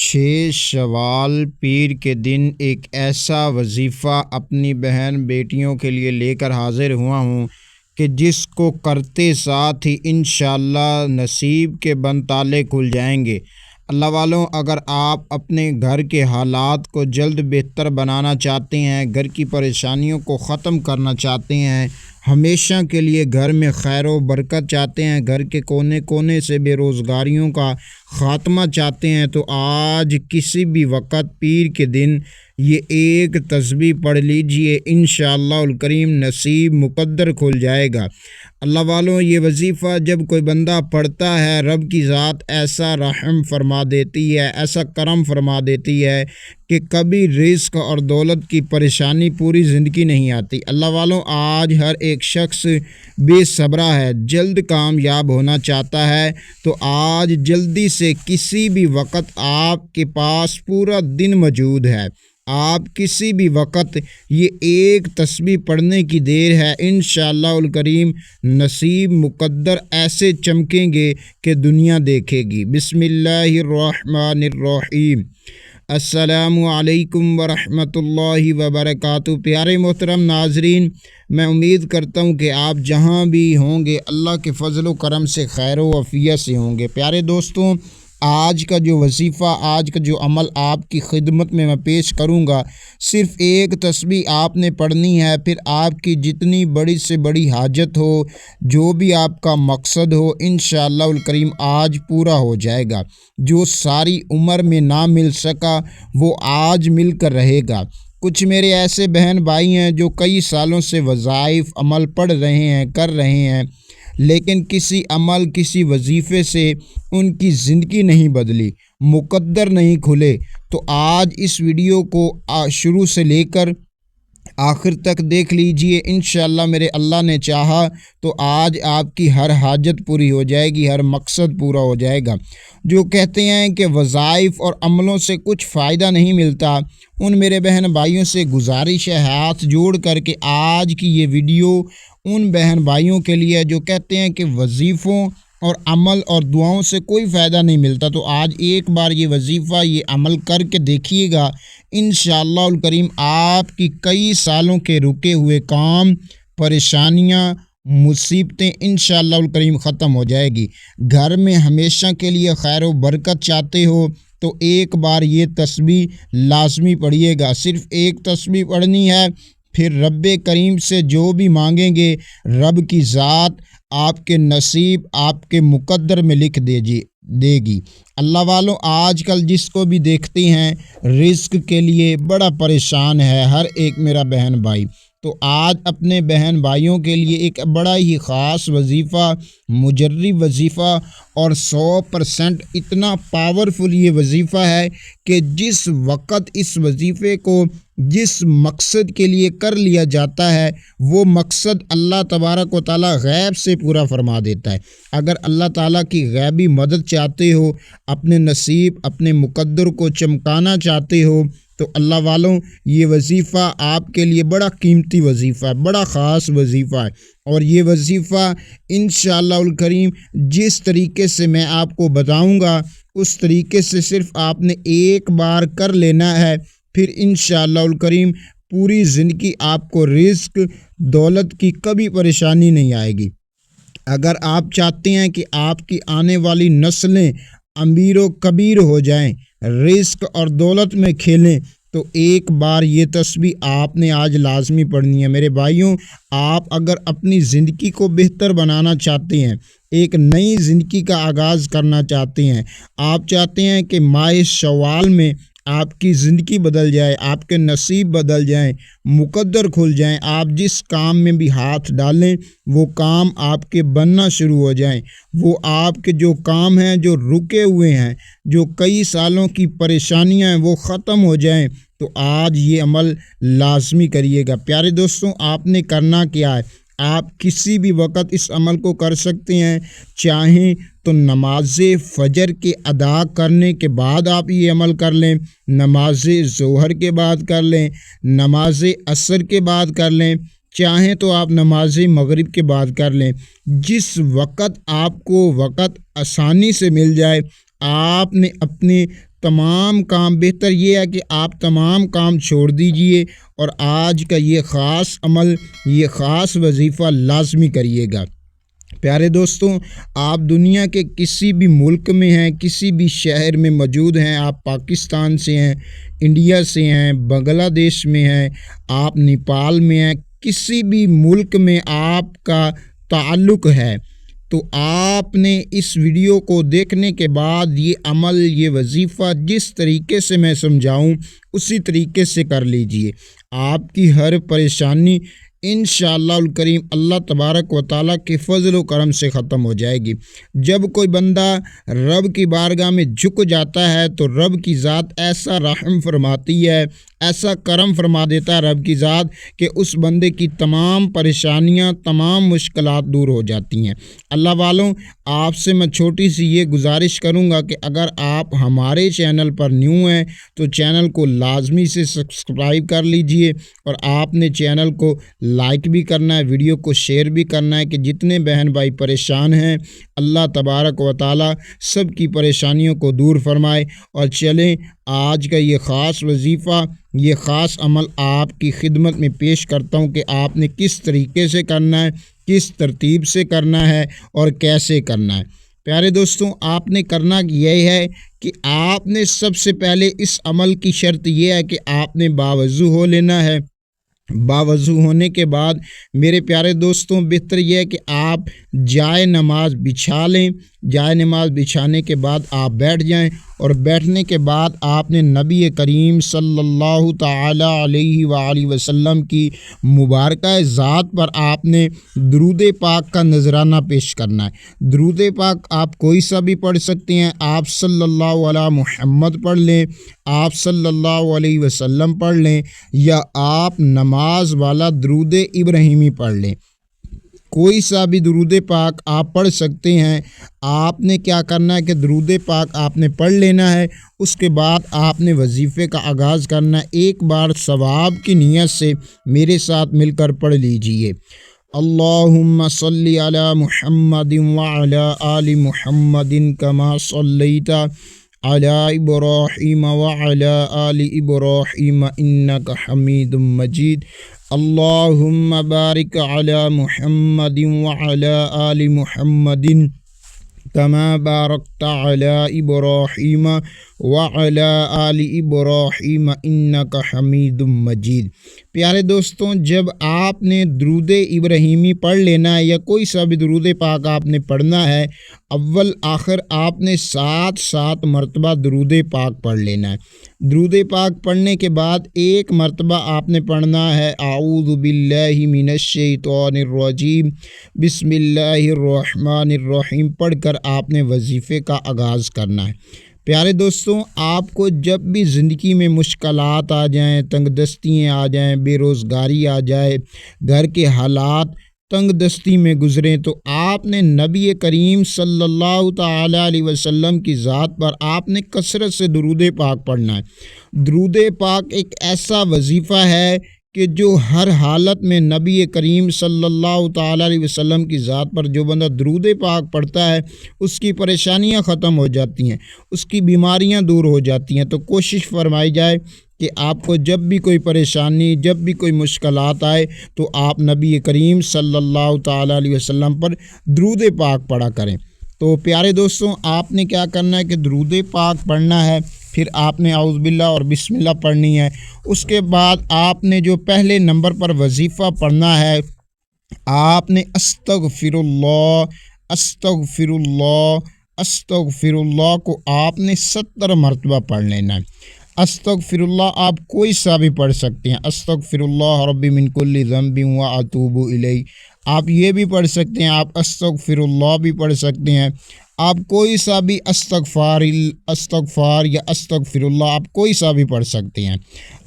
6 شوال پیر کے دن ایک ایسا وظیفہ اپنی بہن بیٹیوں کے لیے لے کر حاضر ہوا ہوں کہ جس کو کرتے ساتھ ہی انشاءاللہ نصیب کے بند تالے کھل جائیں گے۔ اللہ والوں، اگر آپ اپنے گھر کے حالات کو جلد بہتر بنانا چاہتے ہیں، گھر کی پریشانیوں کو ختم کرنا چاہتے ہیں، ہمیشہ کے لیے گھر میں خیر و برکت چاہتے ہیں، گھر کے کونے کونے سے بے روزگاریوں کا خاتمہ چاہتے ہیں، تو آج کسی بھی وقت پیر کے دن یہ ایک تسبیح پڑھ لیجئے، انشاءاللہ الکریم نصیب مقدر کھل جائے گا۔ اللہ والوں، یہ وظیفہ جب کوئی بندہ پڑھتا ہے، رب کی ذات ایسا رحم فرما دیتی ہے، ایسا کرم فرما دیتی ہے کہ کبھی رزق اور دولت کی پریشانی پوری زندگی نہیں آتی۔ اللہ والوں، آج ہر ایک شخص بے صبرا ہے، جلد کامیاب ہونا چاہتا ہے، تو آج جلدی سے کسی بھی وقت آپ کے پاس پورا دن موجود ہے۔ آپ کسی بھی وقت یہ ایک تسبیح پڑھنے کی دیر ہے، انشاءاللہ الکریم نصیب مقدر ایسے چمکیں گے کہ دنیا دیکھے گی۔ بسم اللہ الرحمن الرحیم۔ السلام علیکم ورحمۃ اللہ وبرکاتہ۔ پیارے محترم ناظرین، میں امید کرتا ہوں کہ آپ جہاں بھی ہوں گے اللہ کے فضل و کرم سے خیر و عافیت سے ہوں گے۔ پیارے دوستوں، آج کا جو وظیفہ، آج کا جو عمل آپ کی خدمت میں پیش کروں گا، صرف ایک تسبیح آپ نے پڑھنی ہے، پھر آپ کی جتنی بڑی سے بڑی حاجت ہو، جو بھی آپ کا مقصد ہو، انشاءاللہ الکریم آج پورا ہو جائے گا۔ جو ساری عمر میں نہ مل سکا وہ آج مل کر رہے گا۔ کچھ میرے ایسے بہن بھائی ہیں جو کئی سالوں سے وظائف عمل پڑھ رہے ہیں، کر رہے ہیں، لیکن کسی عمل، کسی وظیفے سے ان کی زندگی نہیں بدلی، مقدر نہیں کھلے۔ تو آج اس ویڈیو کو شروع سے لے کر آخر تک دیکھ لیجئے، انشاءاللہ میرے اللہ نے چاہا تو آج آپ کی ہر حاجت پوری ہو جائے گی، ہر مقصد پورا ہو جائے گا۔ جو کہتے ہیں کہ وظائف اور عملوں سے کچھ فائدہ نہیں ملتا، ان میرے بہن بھائیوں سے گزارش ہے ہاتھ جوڑ کر کے آج کی یہ ویڈیو ان بہن بھائیوں کے لیے جو کہتے ہیں کہ وظیفوں اور عمل اور دعاؤں سے کوئی فائدہ نہیں ملتا، تو آج ایک بار یہ وظیفہ، یہ عمل کر کے دیکھیے گا، انشاءاللہ الکریم آپ کی کئی سالوں کے رکے ہوئے کام، پریشانیاں، مصیبتیں انشاءاللہ الکریم ختم ہو جائے گی۔ گھر میں ہمیشہ کے لیے خیر و برکت چاہتے ہو تو ایک بار یہ تسبیح لازمی پڑھیے گا۔ صرف ایک تسبیح پڑھنی ہے، پھر رب کریم سے جو بھی مانگیں گے رب کی ذات آپ کے نصیب، آپ کے مقدر میں لکھ دے گی۔ اللہ والوں، آج کل جس کو بھی دیکھتے ہیں رزق کے لیے بڑا پریشان ہے ہر ایک میرا بہن بھائی، تو آج اپنے بہن بھائیوں کے لیے ایک بڑا ہی خاص وظیفہ، مجرب وظیفہ اور 100% اتنا پاورفل یہ وظیفہ ہے کہ جس وقت اس وظیفے کو جس مقصد کے لیے کر لیا جاتا ہے، وہ مقصد اللہ تبارک و تعالیٰ غیب سے پورا فرما دیتا ہے۔ اگر اللہ تعالیٰ کی غیبی مدد چاہتے ہو، اپنے نصیب، اپنے مقدر کو چمکانا چاہتے ہو، تو اللہ والوں یہ وظیفہ آپ کے لیے بڑا قیمتی وظیفہ ہے، بڑا خاص وظیفہ ہے، اور یہ وظیفہ انشاءاللہ الکریم جس طریقے سے میں آپ کو بتاؤں گا اس طریقے سے صرف آپ نے ایک بار کر لینا ہے، پھر انشاءاللہ الکریم پوری زندگی آپ کو رزق، دولت کی کبھی پریشانی نہیں آئے گی۔ اگر آپ چاہتے ہیں کہ آپ کی آنے والی نسلیں امیر و کبیر ہو جائیں، رزق اور دولت میں کھیلیں، تو ایک بار یہ تسبیح آپ نے آج لازمی پڑھنی ہے۔ میرے بھائیوں، آپ اگر اپنی زندگی کو بہتر بنانا چاہتے ہیں، ایک نئی زندگی کا آغاز کرنا چاہتے ہیں، آپ چاہتے ہیں کہ ماہ شوال میں آپ کی زندگی بدل جائے، آپ کے نصیب بدل جائیں، مقدر کھل جائیں، آپ جس کام میں بھی ہاتھ ڈالیں وہ کام آپ کے بننا شروع ہو جائیں، وہ آپ کے جو کام ہیں جو رکے ہوئے ہیں، جو کئی سالوں کی پریشانیاں ہیں وہ ختم ہو جائیں، تو آج یہ عمل لازمی کریے گا۔ پیارے دوستوں، آپ نے کرنا کیا ہے؟ آپ کسی بھی وقت اس عمل کو کر سکتے ہیں، چاہیں تو نماز فجر کے ادا کرنے کے بعد آپ یہ عمل کر لیں، نماز ظہر کے بعد کر لیں، نماز عصر کے بعد کر لیں، چاہیں تو آپ نماز مغرب کے بعد کر لیں، جس وقت آپ کو وقت آسانی سے مل جائے، آپ نے اپنے تمام کام، بہتر یہ ہے کہ آپ تمام کام چھوڑ دیجئے اور آج کا یہ خاص عمل، یہ خاص وظیفہ لازمی کریے گا۔ پیارے دوستوں، آپ دنیا کے کسی بھی ملک میں ہیں، کسی بھی شہر میں موجود ہیں، آپ پاکستان سے ہیں، انڈیا سے ہیں، بنگلہ دیش میں ہیں، آپ نیپال میں ہیں، کسی بھی ملک میں آپ کا تعلق ہے، تو آپ نے اس ویڈیو کو دیکھنے کے بعد یہ عمل، یہ وظیفہ جس طریقے سے میں سمجھاؤں اسی طریقے سے کر لیجئے۔ آپ کی ہر پریشانی انشاءاللہ الکریم اللہ تبارک و تعالیٰ کے فضل و کرم سے ختم ہو جائے گی۔ جب کوئی بندہ رب کی بارگاہ میں جھک جاتا ہے تو رب کی ذات ایسا رحم فرماتی ہے، ایسا کرم فرما دیتا ہے رب کی ذات کہ اس بندے کی تمام پریشانیاں، تمام مشکلات دور ہو جاتی ہیں۔ اللہ والوں، آپ سے میں چھوٹی سی یہ گزارش کروں گا کہ اگر آپ ہمارے چینل پر نیو ہیں تو چینل کو لازمی سے سبسکرائب کر لیجئے، اور آپ نے چینل کو لائک بھی کرنا ہے، ویڈیو کو شیئر بھی کرنا ہے کہ جتنے بہن بھائی پریشان ہیں اللہ تبارک و تعالی سب کی پریشانیوں کو دور فرمائے۔ اور چلیں آج کا یہ خاص وظیفہ، یہ خاص عمل آپ کی خدمت میں پیش کرتا ہوں کہ آپ نے کس طریقے سے کرنا ہے، کس ترتیب سے کرنا ہے اور کیسے کرنا ہے۔ پیارے دوستوں، آپ نے کرنا یہ ہے کہ آپ نے سب سے پہلے اس عمل کی شرط یہ ہے کہ آپ نے باوضو ہو لینا ہے۔ باوضو ہونے کے بعد میرے پیارے دوستوں، بہتر یہ ہے کہ آپ جائے نماز بچھا لیں۔ جائے نماز بچھانے کے بعد آپ بیٹھ جائیں، اور بیٹھنے کے بعد آپ نے نبی کریم صلی اللہ تعالی علیہ وآلہ وسلم کی مبارکہ ذات پر آپ نے درود پاک کا نذرانہ پیش کرنا ہے۔ درود پاک آپ کوئی سا بھی پڑھ سکتے ہیں، آپ صلی اللہ علی محمد پڑھ لیں، آپ صلی اللہ علیہ وسلم پڑھ لیں، یا آپ نماز والا درود ابراہیمی پڑھ لیں۔ کوئی سا بھی درود پاک آپ پڑھ سکتے ہیں۔ آپ نے کیا کرنا ہے کہ درود پاک آپ نے پڑھ لینا ہے، اس کے بعد آپ نے وظیفے کا آغاز کرنا ہے۔ ایک بار ثواب کی نیت سے میرے ساتھ مل کر پڑھ لیجئے۔ اللہم صلی علی محمد وعلی آل محمد کما صلیت علی ابراہیم وعلی آل ابراہیم انک حمید مجید۔ اللہم بارک علی محمد وعلی آل محمد کما بارکت علی ابراہیم وعلی آل ابراہیم انک حمید مجید۔ پیارے دوستوں، جب آپ نے درود ابراہیمی پڑھ لینا ہے یا کوئی سا بھی درود پاک آپ نے پڑھنا ہے، اول آخر آپ نے 7 مرتبہ درود پاک پڑھ لینا ہے۔ درود پاک پڑھنے کے بعد ایک مرتبہ آپ نے پڑھنا ہے اعوذ باللہ من الشیطان الرجیم بسم اللہ الرحمن الرحیم پڑھ کر آپ نے وظیفے کا آغاز کرنا ہے۔ پیارے دوستوں، آپ کو جب بھی زندگی میں مشکلات آ جائیں، تنگ دستیاں آ جائیں، بے روزگاری آ جائے، گھر کے حالات تنگ دستی میں گزریں، تو آپ نے نبی کریم صلی اللہ تعالی علیہ وسلم کی ذات پر آپ نے کثرت سے درود پاک پڑھنا ہے۔ درود پاک ایک ایسا وظیفہ ہے کہ جو ہر حالت میں نبی کریم صلی اللہ تعالی علیہ وسلم کی ذات پر جو بندہ درود پاک پڑھتا ہے اس کی پریشانیاں ختم ہو جاتی ہیں، اس کی بیماریاں دور ہو جاتی ہیں۔ تو کوشش فرمائی جائے کہ آپ کو جب بھی کوئی پریشانی، جب بھی کوئی مشکلات آئے تو آپ نبی کریم صلی اللہ تعالی علیہ وسلم پر درود پاک پڑھا کریں۔ تو پیارے دوستوں، آپ نے کیا کرنا ہے کہ درود پاک پڑھنا ہے، پھر آپ نے اعوذ باللہ اور بسم اللہ پڑھنی ہے۔ اس کے بعد آپ نے جو پہلے نمبر پر وظیفہ پڑھنا ہے، آپ نے استغفر اللہ استغفر اللہ استغفر اللہ کو آپ نے 70 مرتبہ پڑھ لینا ہے۔ استغفر اللہ آپ کوئی سا بھی پڑھ سکتے ہیں، استغفر اللہ ربی من کل ذنب و اتوب الیہ آپ یہ بھی پڑھ سکتے ہیں، آپ استغفر اللہ بھی پڑھ سکتے ہیں، آپ کوئی سا بھی استغفار یا استغفر اللہ آپ کوئی سا بھی پڑھ سکتے ہیں۔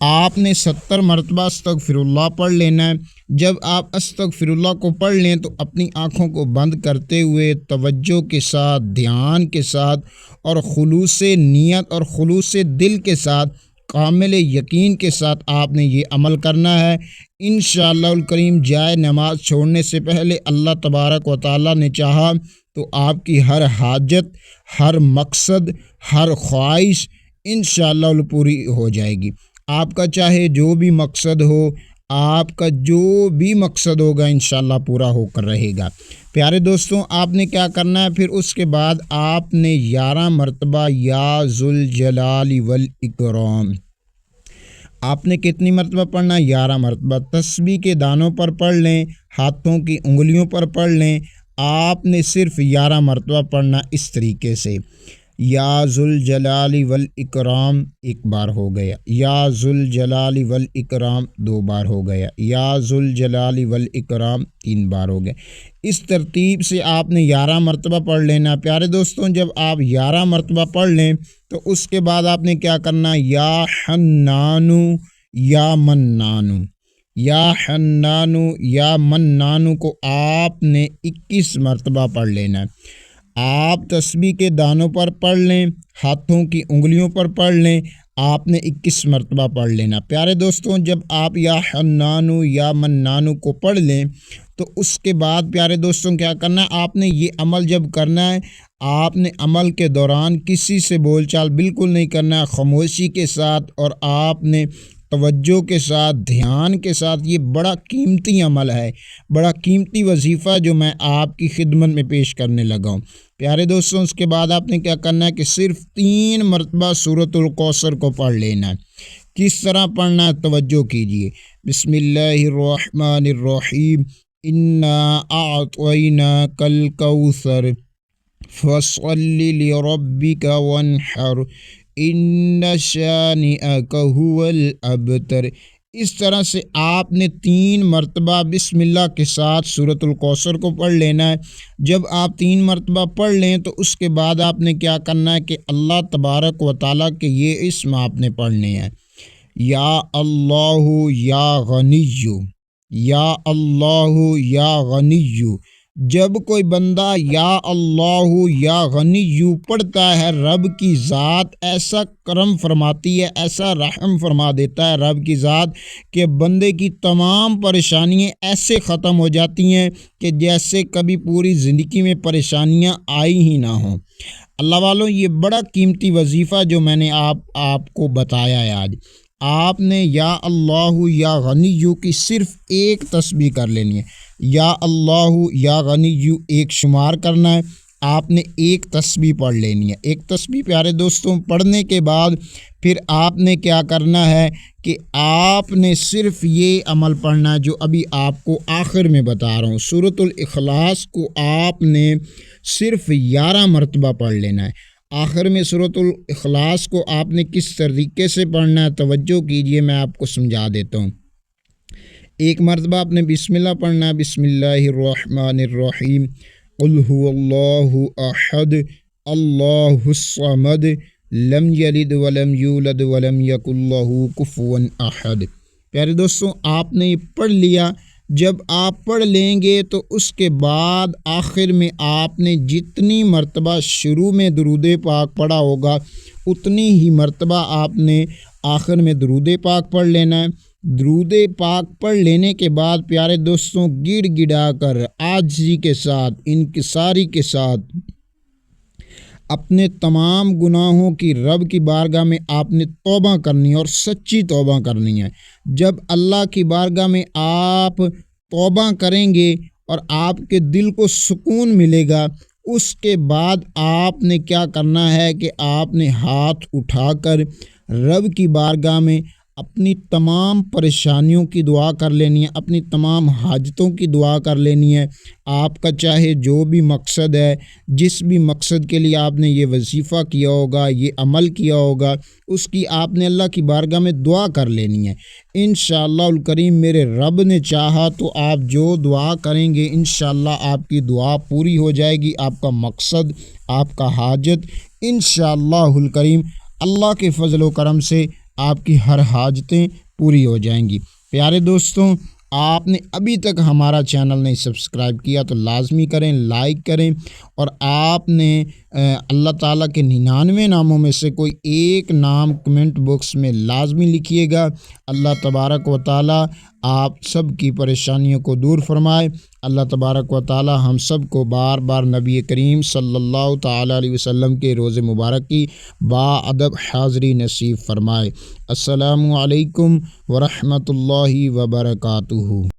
آپ نے 70 مرتبہ استغفر اللہ پڑھ لینا ہے۔ جب آپ استغفر اللہ کو پڑھ لیں تو اپنی آنکھوں کو بند کرتے ہوئے توجہ کے ساتھ، دھیان کے ساتھ اور خلوص نیت اور خلوص دل کے ساتھ، کامل یقین کے ساتھ آپ نے یہ عمل کرنا ہے۔ انشاءاللہ الکریم جائے نماز چھوڑنے سے پہلے اللہ تبارک و تعالیٰ نے چاہا تو آپ کی ہر حاجت، ہر مقصد، ہر خواہش انشاءاللہ پوری ہو جائے گی۔ آپ کا چاہے جو بھی مقصد ہو، آپ کا جو بھی مقصد ہوگا انشاءاللہ پورا ہو کر رہے گا۔ پیارے دوستوں، آپ نے کیا کرنا ہے، پھر اس کے بعد آپ نے 11 مرتبہ یا ذوالجلال والاکرام، آپ نے کتنی مرتبہ پڑھنا ہے؟ 11 مرتبہ۔ تسبیح کے دانوں پر پڑھ لیں، ہاتھوں کی انگلیوں پر پڑھ لیں، آپ نے صرف 11 مرتبہ پڑھنا اس طریقے سے۔ یا ذوالجلال والاکرام ایک بار ہو گیا، یا ذوالجلال والاکرام 2 بار ہو گیا، یا ذوالجلال والاکرام 3 بار ہو گیا۔ اس ترتیب سے آپ نے 11 مرتبہ پڑھ لینا۔ پیارے دوستوں، جب آپ 11 مرتبہ پڑھ لیں تو اس کے بعد آپ نے کیا کرنا؟ یا حنانو یا منانو، یا حنانو یا منانو کو آپ نے 21 مرتبہ پڑھ لینا ہے۔ آپ تسبیح کے دانوں پر پڑھ لیں، ہاتھوں کی انگلیوں پر پڑھ لیں، آپ نے 21 مرتبہ پڑھ لینا۔ پیارے دوستوں، جب آپ یا حنانو یا منانو کو پڑھ لیں تو اس کے بعد پیارے دوستوں کیا کرنا ہے؟ آپ نے یہ عمل جب کرنا ہے، آپ نے عمل کے دوران کسی سے بول چال بالکل نہیں کرنا ہے، خاموشی کے ساتھ، اور آپ نے توجہ کے ساتھ، دھیان کے ساتھ، یہ بڑا قیمتی عمل ہے، بڑا قیمتی وظیفہ جو میں آپ کی خدمت میں پیش کرنے لگا ہوں۔ پیارے دوستوں، اس کے بعد آپ نے کیا کرنا ہے کہ صرف 3 مرتبہ سورۃ الکوثر کو پڑھ لینا ہے۔ کس طرح پڑھنا ہے؟ توجہ کیجیے۔ بسم اللہ الرحمن الرحیم، انا اعطیناک الکوثر فصل لربک وانحر ان شانئک هو الابتر۔ اس طرح سے آپ نے 3 مرتبہ بسم اللہ کے ساتھ سورۃ الکوثر کو پڑھ لینا ہے۔ جب آپ 3 مرتبہ پڑھ لیں تو اس کے بعد آپ نے کیا کرنا ہے کہ اللہ تبارک و تعالیٰ کے یہ اسم آپ نے پڑھنے ہیں: یا اللہ یا غنی، یا اللہ یا غنی۔ جب کوئی بندہ یا اللہ یا غنی پڑھتا ہے، رب کی ذات ایسا کرم فرماتی ہے، ایسا رحم فرما دیتا ہے رب کی ذات کہ بندے کی تمام پریشانیاں ایسے ختم ہو جاتی ہیں کہ جیسے کبھی پوری زندگی میں پریشانیاں آئی ہی نہ ہوں۔ اللہ والوں، یہ بڑا قیمتی وظیفہ جو میں نے آپ کو بتایا ہے آج، آپ نے یا اللہ یا غنی کی صرف ایک تسبیح کر لینی ہے۔ یا اللہ یا غنی ایک شمار کرنا ہے، آپ نے ایک تسبیح پڑھ لینی ہے۔ ایک تسبیح پیارے دوستوں پڑھنے کے بعد پھر آپ نے کیا کرنا ہے کہ آپ نے صرف یہ عمل پڑھنا ہے جو ابھی آپ کو آخر میں بتا رہا ہوں۔ سورۃ الاخلاص کو آپ نے صرف 11 مرتبہ پڑھ لینا ہے۔ آخر میں سورۃ الاخلاص کو آپ نے کس طریقے سے پڑھنا ہے؟ توجہ کیجئے، میں آپ کو سمجھا دیتا ہوں۔ ایک مرتبہ آپ نے بسم اللہ پڑھنا ہے، بسم اللہ الرحمن الرحیم، قل هو اللہ احد اللہ الصمد لم یلد ولم یولد ولم یکن لہ کفوا احد۔ پیارے دوستوں، آپ نے یہ پڑھ لیا۔ جب آپ پڑھ لیں گے تو اس کے بعد آخر میں آپ نے جتنی مرتبہ شروع میں درود پاک پڑھا ہوگا اتنی ہی مرتبہ آپ نے آخر میں درود پاک پڑھ لینا ہے۔ درود پاک پڑھ لینے کے بعد پیارے دوستوں گڑ گڑا کر عاجزی کے ساتھ، انکساری کے ساتھ اپنے تمام گناہوں کی رب کی بارگاہ میں آپ نے توبہ کرنی ہے، اور سچی توبہ کرنی ہے۔ جب اللہ کی بارگاہ میں آپ توبہ کریں گے اور آپ کے دل کو سکون ملے گا، اس کے بعد آپ نے کیا کرنا ہے کہ آپ نے ہاتھ اٹھا کر رب کی بارگاہ میں اپنی تمام پریشانیوں کی دعا کر لینی ہے، اپنی تمام حاجتوں کی دعا کر لینی ہے۔ آپ کا چاہے جو بھی مقصد ہے، جس بھی مقصد کے لیے آپ نے یہ وظیفہ کیا ہوگا، یہ عمل کیا ہوگا، اس کی آپ نے اللہ کی بارگاہ میں دعا کر لینی ہے۔ انشاءاللہ الکریم میرے رب نے چاہا تو آپ جو دعا کریں گے انشاءاللہ آپ کی دعا پوری ہو جائے گی، آپ کا مقصد، آپ کا حاجت انشاءاللہ الکریم اللہ کے فضل و کرم سے آپ کی ہر حاجتیں پوری ہو جائیں گی۔ پیارے دوستوں، آپ نے ابھی تک ہمارا چینل نہیں سبسکرائب کیا تو لازمی کریں، لائک کریں، اور آپ نے اللہ تعالیٰ کے 99 ناموں میں سے کوئی ایک نام کمنٹ باکس میں لازمی لکھیے گا۔ اللہ تبارک و تعالیٰ آپ سب کی پریشانیوں کو دور فرمائے۔ اللہ تبارک و تعالی ہم سب کو بار بار نبی کریم صلی اللہ تعالی علیہ وسلم کے روز مبارک کی باادب حاضری نصیب فرمائے۔ السلام علیکم ورحمۃ اللہ وبرکاتہ۔